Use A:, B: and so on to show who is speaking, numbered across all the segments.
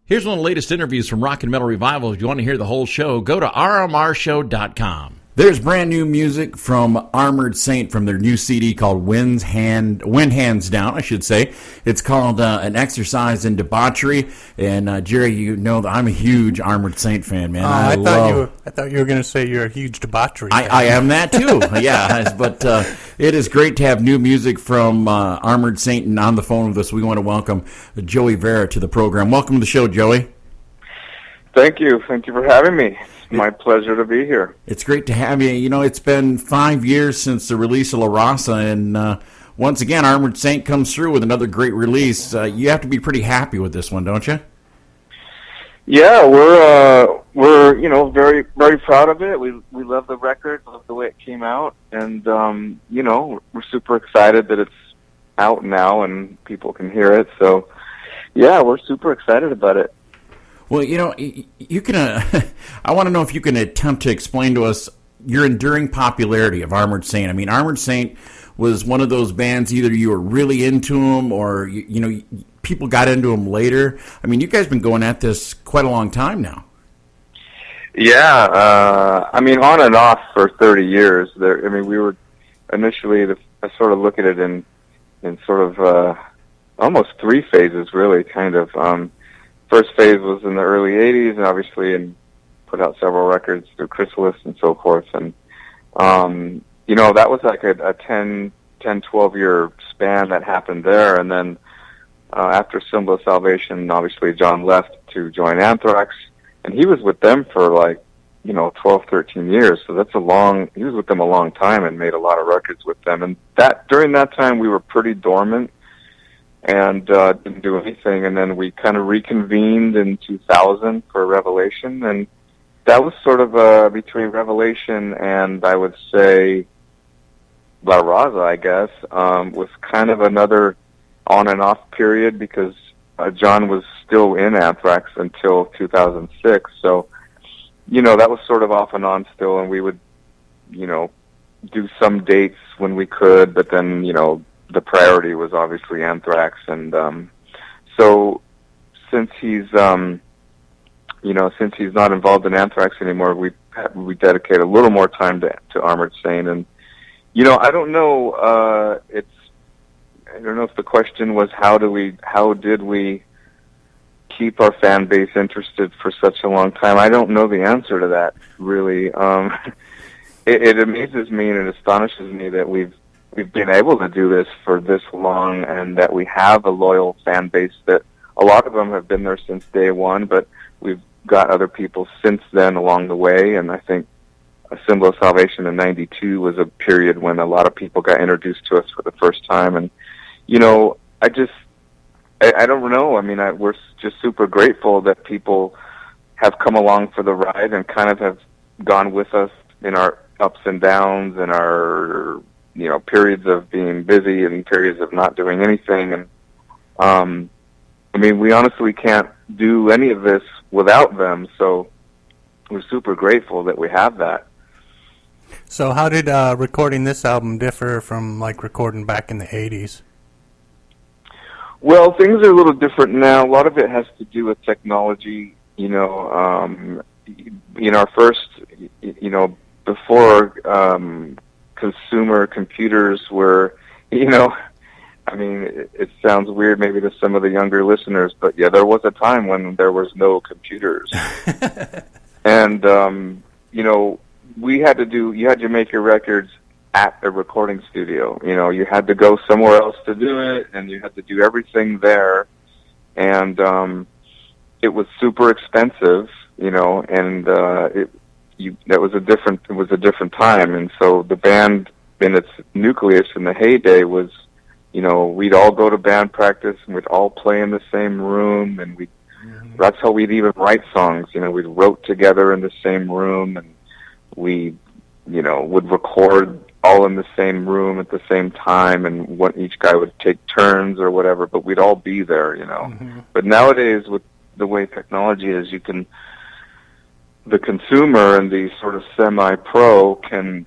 A: Here's one of the latest interviews from Rock and Metal Revival. If you want to hear the whole show, go to rmrshow.com. There's brand new music from Armored Saint from their new CD called Wind Hands Down, I should say. It's called An Exercise in Debauchery. And Jerry, you know that I'm a huge Armored Saint fan, man.
B: I thought you were going to say you're a huge debauchery fan.
A: I am that too. Yeah, but it is great to have new music from Armored Saint. And on the phone with us, we want to welcome Joey-Vera to the program. Welcome to the show, Joey.
C: Thank you. Thank you for having me. It's my pleasure to be here.
A: It's great to have you. You know, it's been 5 years since the release of La Raza, and once again, Armored Saint comes through with another great release. You have to be pretty happy with this one, don't you?
C: Yeah, we're very very proud of it. We love the record, love the way it came out, and we're super excited that it's out now and people can hear it. So, yeah, we're super excited about it.
A: Well, you know, you can. I want to know if you can attempt to explain to us your enduring popularity of Armored Saint. I mean, Armored Saint was one of those bands. Either you were really into them, or people got into them later. I mean, you guys been going at this quite a long time now.
C: Yeah, on and off for 30 years. We were initially. I sort of look at it in sort of almost three phases, really, kind of. First phase was in the early 80s, and obviously put out several records through Chrysalis and so forth. And, that was like a 10, 12-year span that happened there. And then after Symbol of Salvation, obviously John left to join Anthrax, and he was with them for 12, 13 years. So he was with them a long time and made a lot of records with them. And during that time, we were pretty dormant and didn't do anything. And then we kind of reconvened in 2000 for Revelation, and that was sort of between Revelation and, I would say, La Raza, I guess, was kind of another on and off period because John was still in Anthrax until 2006. So, that was sort of off and on still, and we would, do some dates when we could, but then, the priority was obviously Anthrax, and so since he's not involved in Anthrax anymore, we dedicate a little more time to Armored Saint. And I don't know. I don't know if the question was how did we keep our fan base interested for such a long time. I don't know the answer to that really. It amazes me and it astonishes me that we've been able to do this for this long, and that we have a loyal fan base that a lot of them have been there since day one, but we've got other people since then along the way. And I think A Symbol of Salvation in 92 was a period when a lot of people got introduced to us for the first time. And, I don't know. We're just super grateful that people have come along for the ride and kind of have gone with us in our ups and downs and our periods of being busy and periods of not doing anything. And, we honestly can't do any of this without them, so we're super grateful that we have that.
B: So how did recording this album differ from, recording back in the 80s?
C: Well, things are a little different now. A lot of it has to do with technology, our first, before, consumer computers were, it sounds weird maybe to some of the younger listeners, but yeah, there was a time when there was no computers. And, you had to make your records at a recording studio. You had to go somewhere else to do it, and you had to do everything there. And, it was super expensive, and, it was a different time. And so the band in its nucleus in the heyday was, we'd all go to band practice and we'd all play in the same room, and that's how we'd even write songs. We wrote together in the same room, and we, would record all in the same room at the same time, and each guy would take turns or whatever, but we'd all be there, Mm-hmm. But nowadays, with the way technology is, the consumer and the sort of semi-pro can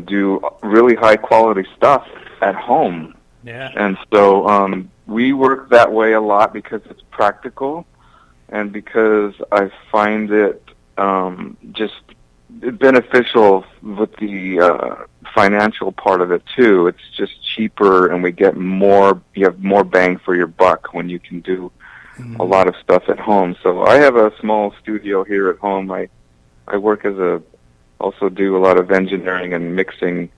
C: do really high quality stuff at home.
B: Yeah.
C: And so we work that way a lot because it's practical. and because I find it just beneficial with the financial part of it too. It's just cheaper, and we get more. You have more bang for your buck when you can do a lot of stuff at home. So I have a small studio here at home. I work also do a lot of engineering and mixing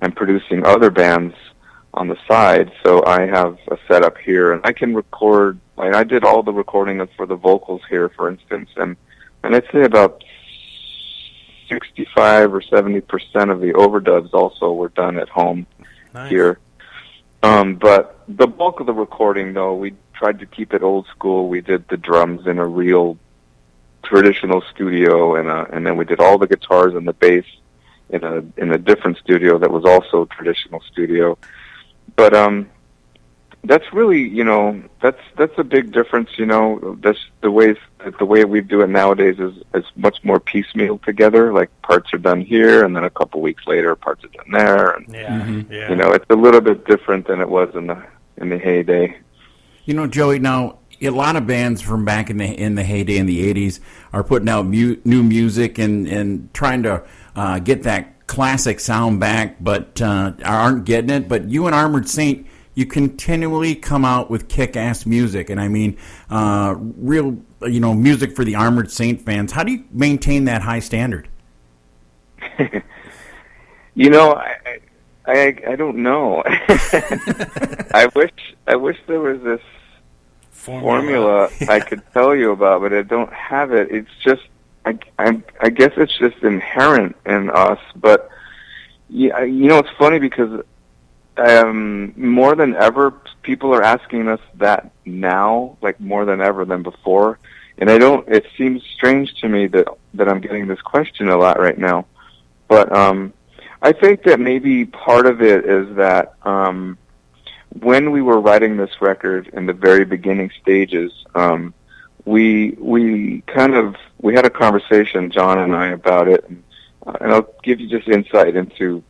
C: and producing other bands on the side. So I have a setup here, and I can record. Like, I did all the recording for the vocals here, for instance, and I'd say about 65 or 70% of the overdubs also were done at home here. But the bulk of the recording, though, we tried to keep it old school. We did the drums in a real traditional studio, and then we did all the guitars and the bass in a different studio that was also a traditional studio. But that's really, that's a big difference. That's the way we do it nowadays is much more piecemeal together. Like, parts are done here, and then a couple weeks later, parts are done there. And, it's a little bit different than it was in the heyday.
A: Joey, now a lot of bands from back in the heyday in the 80s are putting out new music and trying to get that classic sound back, but aren't getting it. But you and Armored Saint, you continually come out with kick-ass music, and I mean, real, music for the Armored Saint fans. How do you maintain that high standard?
C: I don't know. I wish there was this formula I could tell you about, but I don't have it. It's just, I guess it's just inherent in us. But it's funny because more than ever, people are asking us that now, like more than ever than before. And it seems strange to me that I'm getting this question a lot right now. But I think that maybe part of it is that when we were writing this record in the very beginning stages, we had a conversation, John and I, about it, and I'll give you just insight into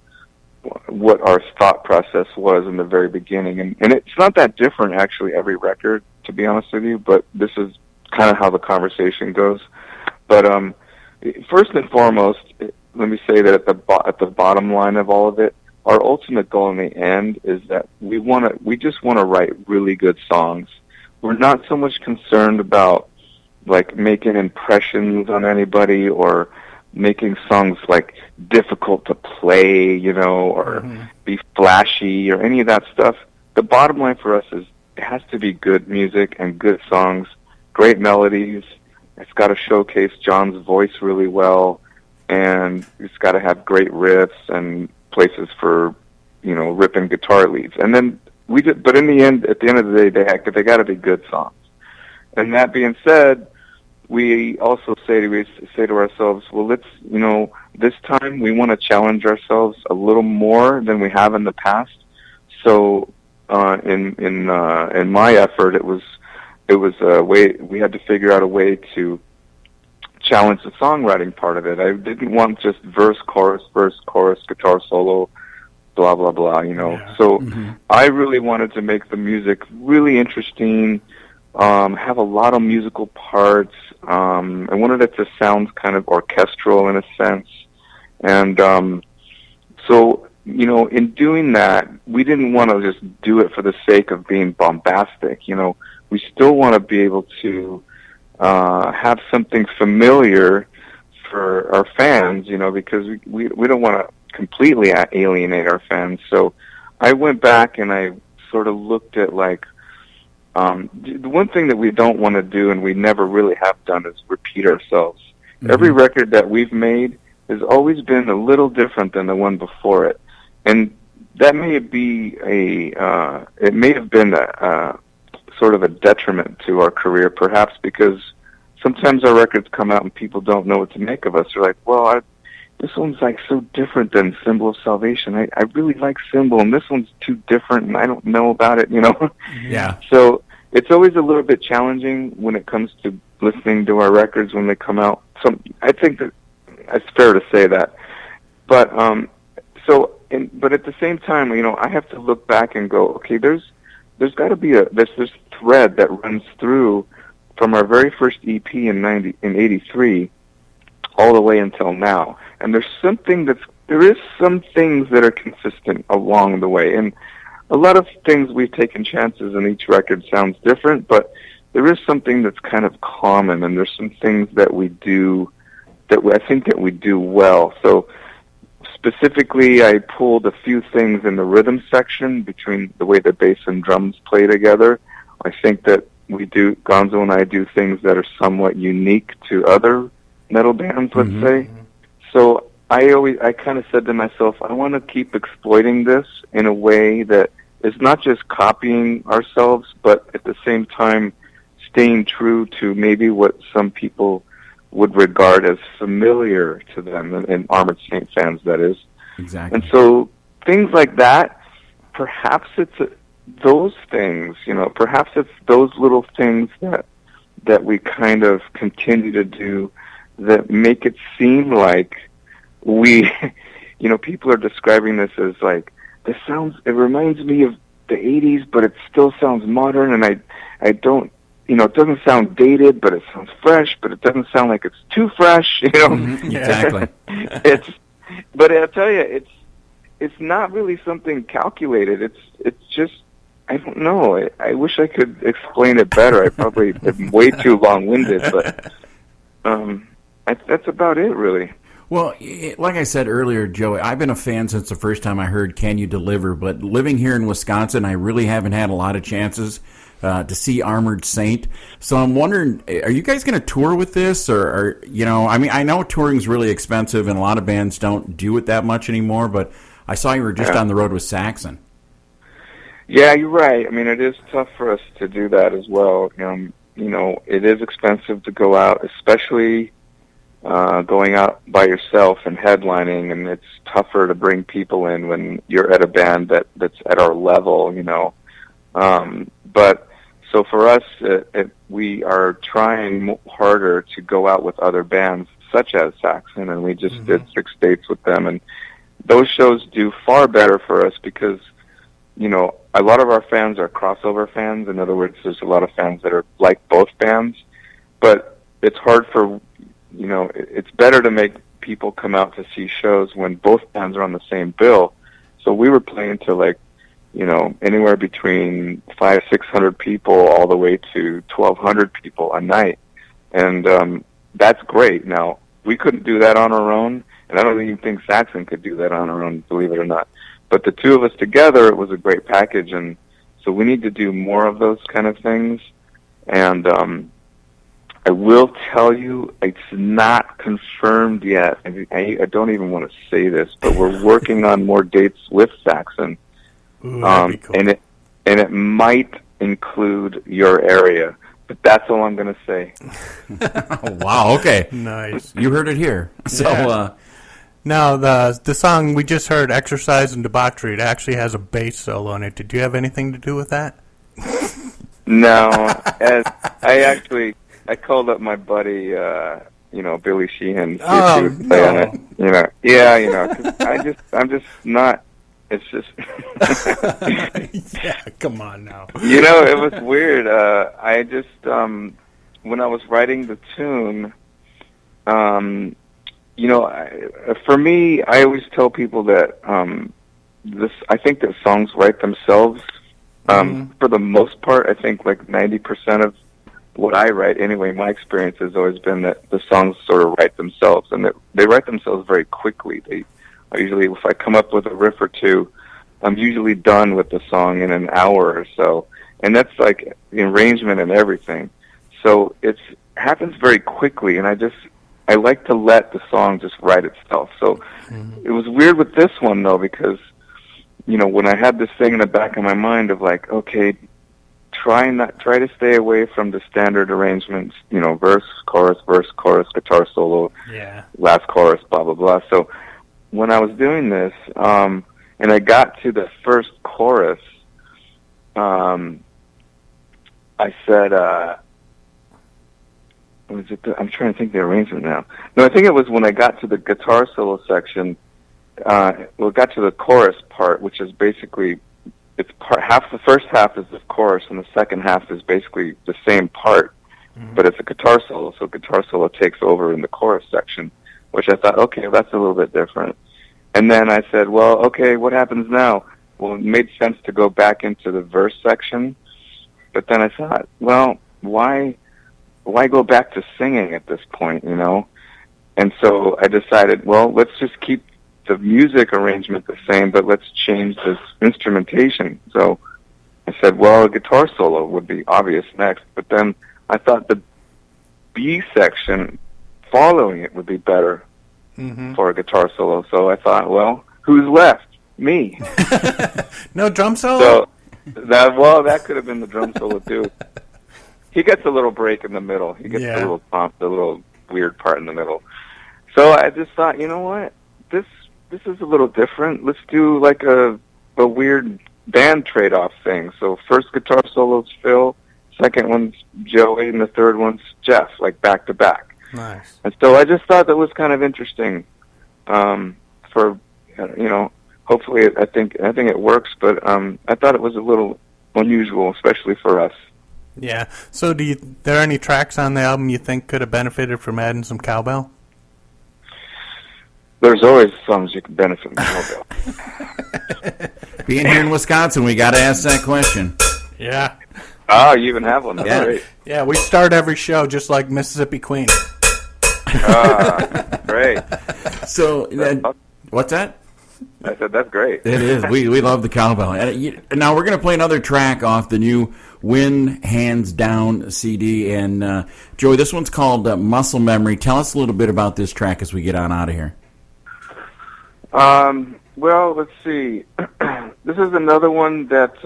C: what our thought process was in the very beginning. And it's not that different, actually, every record, to be honest with you, but this is kind of how the conversation goes. But first and foremost, let me say that at the bottom line of all of it, our ultimate goal in the end is that we just want to write really good songs. We're not so much concerned about like making impressions on anybody or making songs like difficult to play, or be flashy or any of that stuff. The bottom line for us is it has to be good music and good songs, great melodies. It's got to showcase John's voice really well, and it's got to have great riffs and places for, ripping guitar leads. And then but at the end of the day, they got to be good songs. And that being said, we also say to ourselves, well, let's, this time we want to challenge ourselves a little more than we have in the past. So, in my effort, it was a way we had to figure out a way to challenge the songwriting part of it. I didn't want just verse, chorus, guitar solo, blah, blah, blah,
B: Yeah.
C: So I really wanted to make the music really interesting, have a lot of musical parts. I wanted it to sound kind of orchestral in a sense. And so, in doing that, we didn't want to just do it for the sake of being bombastic. We still want to be able to have something familiar for our fans, because we don't want to completely alienate our fans. So I went back and I sort of looked at the one thing that we don't want to do, and we never really have done, is repeat ourselves. Every record that we've made has always been a little different than the one before it, and that may be it may have been a sort of a detriment to our career, perhaps, because sometimes our records come out and people don't know what to make of us. They're like, well, this one's like so different than Symbol of Salvation. I really like Symbol, and this one's too different, and I don't know about it,
A: Yeah.
C: So it's always a little bit challenging when it comes to listening to our records when they come out. So I think that it's fair to say that. But but at the same time, I have to look back and go, okay, there's got to be this thread that runs through from our very first EP in '83 all the way until now. And there is some things that are consistent along the way. And a lot of things we've taken chances, and each record sounds different, but there is something that's kind of common, and there's some things that we do I think that we do well. So specifically, I pulled a few things in the rhythm section between the way the bass and drums play together. I think that Gonzo and I do things that are somewhat unique to other metal bands, let's say. So I kind of said to myself, I want to keep exploiting this in a way that is not just copying ourselves, but at the same time staying true to maybe what some people would regard as familiar to them, and Armored Saint fans, that is.
A: Exactly.
C: And so things like that, perhaps it's those things, perhaps it's those little things that we kind of continue to do that make it seem like we, people are describing this as like, it reminds me of the 80s, but it still sounds modern, and I don't, it doesn't sound dated, but it sounds fresh, but it doesn't sound like it's too fresh,
A: Exactly.
C: But I'll tell you, it's not really something calculated. It's just, I don't know. I wish I could explain it better. I probably am way too long-winded, but that's about it, really.
A: Well, like I said earlier, Joey, I've been a fan since the first time I heard Can You Deliver, but living here in Wisconsin, I really haven't had a lot of chances to see Armored Saint. So I'm wondering, are you guys going to tour with this? Or I know touring's really expensive and a lot of bands don't do it that much anymore, but I saw you were just on the road with Saxon.
C: Yeah, you're right. I mean, it is tough for us to do that as well. It is expensive to go out, especially going out by yourself and headlining, and it's tougher to bring people in when you're at a band that's at our level, But so for us, we are trying harder to go out with other bands, such as Saxon, and we just did 6 dates with them, and those shows do far better for us because, a lot of our fans are crossover fans. In other words, there's a lot of fans that are like both bands, but it's hard for, it's better to make people come out to see shows when both bands are on the same bill. So we were playing to anywhere between 500-600 people all the way to 1,200 people a night. And that's great. Now, we couldn't do that on our own, and I don't even think Saxon could do that on our own, believe it or not. But the two of us together, it was a great package, and so we need to do more of those kind of things. And I will tell you, it's not confirmed yet. I don't even want to say this, but we're working on more dates with Saxon.
B: Ooh, that'd be cool.
C: And it might include your area, but that's all I'm going to say.
A: Oh, wow, okay.
B: Nice.
A: You heard it here. So,
B: now, the song we just heard, Exercise and Debauchery, it actually has a bass solo in it. Did you have anything to do with that?
C: No. I called up my buddy, Billy Sheehan. To see if he would play on it. Yeah, 'cause I'm just not. It's just.
B: Yeah, come on now.
C: It was weird. I just when I was writing the tune, for me, I always tell people that I think that songs write themselves. For the most part, I think like 90% of what I write, anyway, my experience has always been that the songs sort of write themselves, and that they write themselves very quickly. If I come up with a riff or two, I'm usually done with the song in an hour or so, and that's like the arrangement and everything. So it happens very quickly, and I like to let the song just write itself. So it was weird with this one though, because when I had this thing in the back of my mind of like, okay, try to stay away from the standard arrangements, verse, chorus, guitar solo, last chorus, blah blah blah. So when I was doing this, and I got to the first chorus, I said, I'm trying to think the arrangement now. No, I think it was when I got to the guitar solo section, got to the chorus part, which is basically, the first half is the chorus, and the second half is basically the same part. but it's a guitar solo, so guitar solo takes over in the chorus section, which I thought, okay, that's a little bit different. And then I said, well, okay, what happens now? Well, it made sense to go back into the verse section, but then I thought, well, why go back to singing at this point, you know? And so I decided, well, let's just keep the music arrangement the same, but let's change this instrumentation. So I said, well, a guitar solo would be obvious next, but then I thought the B section following it would be better for a guitar solo. So I thought, well, who's left? Me.
B: No drum solo?
C: So that could have been the drum solo too. He gets a little break in the middle. He gets the little weird part in the middle. So I just thought, you know what? This is a little different. Let's do like a weird band trade-off thing. So first guitar solo's Phil, second one's Joey, and the third one's Jeff, like back to back.
B: Nice.
C: And so I just thought that was kind of interesting. For hopefully I think it works, but I thought it was a little unusual, especially for us.
B: Yeah. So there any tracks on the album you think could have benefited from adding some cowbell?
C: There's always songs you can benefit from cowbell.
A: Being here in Wisconsin, we got to ask that question.
B: Yeah.
C: Oh, you even have one. That's great.
B: Yeah, we start every show just like Mississippi Queen.
C: Great.
A: So, what's that?
C: I said that's great.
A: It is. We love the cowbell. Now we're going to play another track off the new Win Hands Down CD. And Joey, this one's called Muscle Memory. Tell us a little bit about this track as we get on out of here.
C: Well, let's see. This is another one that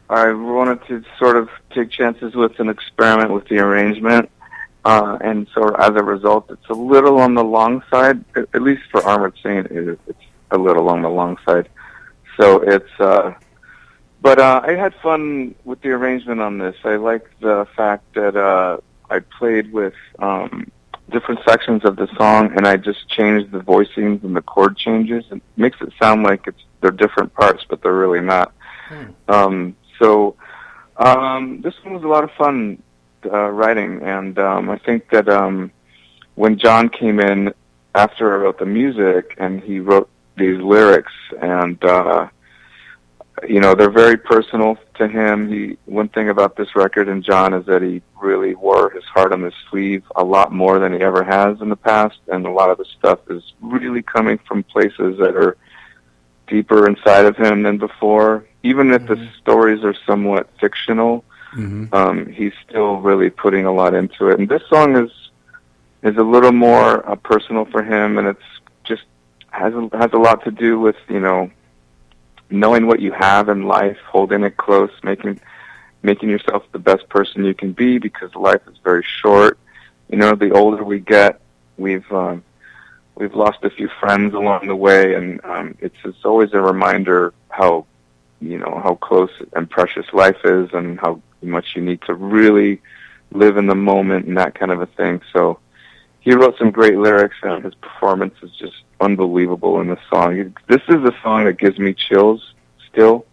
C: I wanted to sort of take chances with and experiment with the arrangement. And so as a result, it's a little on the long side, at least for Armored Saint, it's a little on the long side. So it's, but I had fun with the arrangement on this. I like the fact that I played with different sections of the song, and I just changed the voicings and the chord changes. It makes it sound like they're different parts, but they're really not. So this one was a lot of fun writing, and I think that when John came in after I wrote the music, and he wrote these lyrics, and they're very personal to him. One thing about this record and John is that he really wore his heart on his sleeve a lot more than he ever has in the past, and a lot of the stuff is really coming from places that are deeper inside of him than before. Even if the stories are somewhat fictional, he's still really putting a lot into it. And this song is a little more personal for him, and it's just has a lot to do with knowing what you have in life, holding it close, making yourself the best person you can be, because life is very short. The older we get, we've lost a few friends along the way, and it's always a reminder how close and precious life is, and how much you need to really live in the moment and that kind of a thing. So he wrote some great lyrics, and his performance is just unbelievable in the song. This is a song that gives me chills still,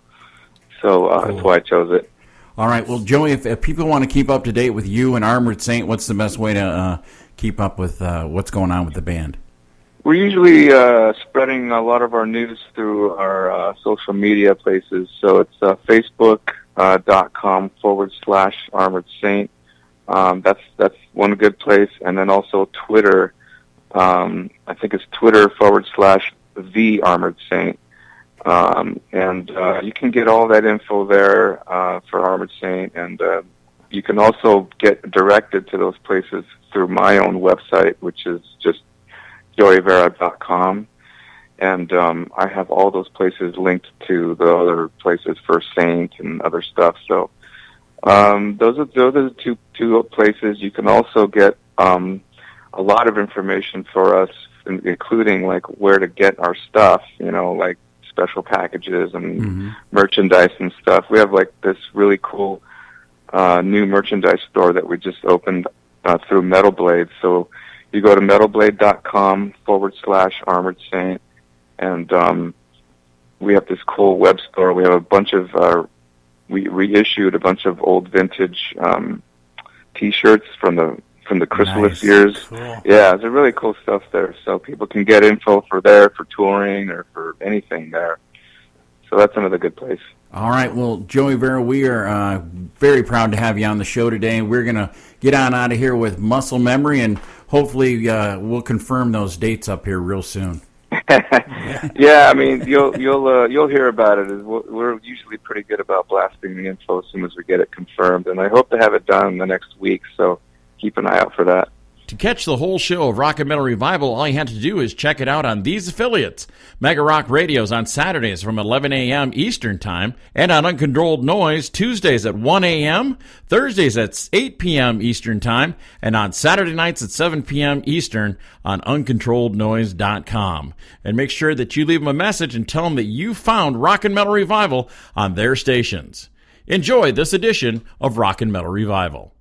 C: so cool. That's why I chose it.
A: All right. Well, Joey, if people want to keep up to date with you and Armored Saint, what's the best way to keep up with what's going on with the band?
C: We're usually spreading a lot of our news through our social media places. So it's Facebook.com/Armored Saint. That's one good place. And then also Twitter. I think it's Twitter/The Armored Saint. And you can get all that info there for Armored Saint. And you can also get directed to those places through my own website, which is just Joey-Vera.com, and I have all those places linked to the other places for Saint and other stuff. So those are the two places. You can also get a lot of information for us, including like where to get our stuff. Like special packages and merchandise and stuff. We have like this really cool new merchandise store that we just opened through Metal Blade. So you go to metalblade.com/Armored Saint, and we have this cool web store. We have a bunch of we reissued a bunch of old vintage T-shirts from the Chrysalis
A: Nice.
C: years.
B: Cool.
C: Yeah, there's really cool stuff there. So people can get info for touring or for anything there. So that's another good place.
A: All right, well, Joey Vera, we are very proud to have you on the show today. We're going to get on out of here with Muscle Memory, and hopefully we'll confirm those dates up here real soon.
C: Yeah, I mean, you'll hear about it. We're usually pretty good about blasting the info as soon as we get it confirmed, and I hope to have it done in the next week. So keep an eye out for that.
A: To catch the whole show of Rock and Metal Revival, all you have to do is check it out on these affiliates. Mega Rock Radio's on Saturdays from 11 a.m. Eastern Time, and on Uncontrolled Noise Tuesdays at 1 a.m., Thursdays at 8 p.m. Eastern Time, and on Saturday nights at 7 p.m. Eastern on UncontrolledNoise.com. And make sure that you leave them a message and tell them that you found Rock and Metal Revival on their stations. Enjoy this edition of Rock and Metal Revival.